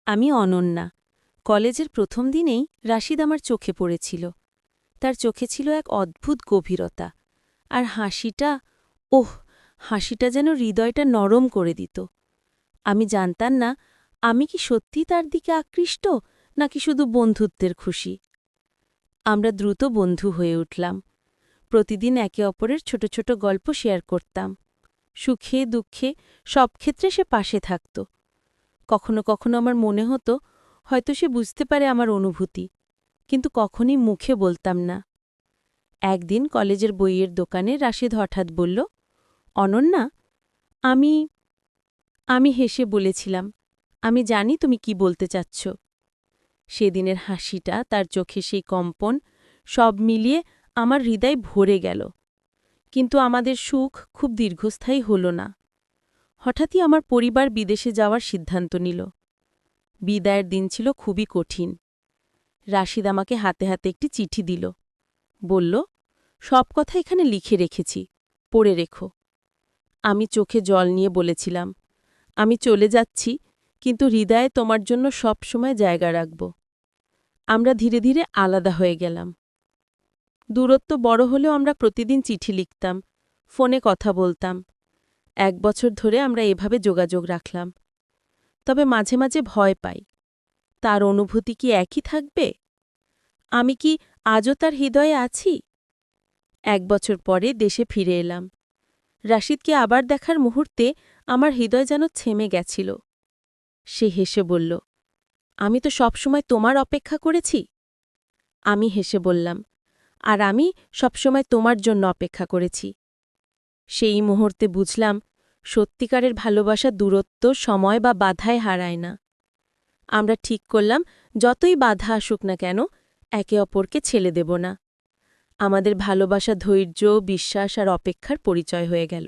আমি অনন্যা। কলেজের প্রথম দিনেই রাশিদ আমার চোখে পড়েছিল। তার চোখে ছিল এক অদ্ভুত গভীরতা। আর হাসিটা, ওহ, হাসিটা যেন হৃদয়টা নরম করে দিত। আমি জানতাম না আমি কি সত্যি তার দিকে আকৃষ্ট নাকি শুধু বন্ধুত্বের খুশি। আমরা দ্রুত বন্ধু হয়ে উঠলাম। প্রতিদিন একে অপরের ছোট ছোট গল্প শেয়ার করতাম। সুখে দুঃখে সব ক্ষেত্রে সে পাশে থাকত। কখনো কখনো আমার মনে হতো হয়তো সে বুঝতে পারে আমার অনুভূতি, কিন্তু কখনই মুখে বলতাম না। একদিন কলেজের বইয়ের দোকানে রাশিদ হঠাৎ বলল, অনন্যা, আমি আমি হেসে বলেছিলাম, আমি জানি তুমি কি বলতে চাচ্ছ। সেদিনের হাসিটা, তার চোখে সেই কম্পন, সব মিলিয়ে আমার হৃদয় ভরে গেল। কিন্তু আমাদের সুখ খুব দীর্ঘস্থায়ী হল না। হঠাৎই আমার পরিবার বিদেশে যাওয়ার সিদ্ধান্ত নিল। বিদায়ের দিন ছিল খুবই কঠিন। রাশিদ আমাকে হাতে হাতে একটি চিঠি দিল। বলল, সব কথা এখানে লিখে রেখেছি, পড়ে রেখো। আমি চোখে জল নিয়ে বলেছিলাম, আমি চলে যাচ্ছি, কিন্তু হৃদয়ে তোমার জন্য সব সময় জায়গা রাখব। আমরা ধীরে ধীরে আলাদা হয়ে গেলাম। দূরত্ব বড় হলেও আমরা প্রতিদিন চিঠি লিখতাম, ফোনে কথা বলতাম। 1 বছর ধরে আমরা এভাবে যোগাযোগ রাখলাম। তবে মাঝে মাঝে ভয় পাই, তার অনুভূতি কি একই থাকবে? আমি কি আজও তার হৃদয়ে আছি? 1 বছর পরে দেশে ফিরে এলাম। রাশিদকে আবার দেখার মুহূর্তে আমার হৃদয় যেন থেমে গেছিল। সে হেসে বলল, আমি তো সবসময় তোমার অপেক্ষা করেছি। আমি হেসে বললাম, আর আমি সবসময় তোমার জন্য অপেক্ষা করেছি। সেই মুহূর্তে বুঝলাম, সত্যিকারের ভালোবাসা দূরত্ব, সময় বা বাধায় হারায় না। আমরা ঠিক করলাম, যতই বাধা আসুক না কেন, একে অপরকে ছেড়ে দেব না। আমাদের ভালোবাসা ধৈর্য, বিশ্বাস আর অপেক্ষার পরিচয় হয়ে গেল।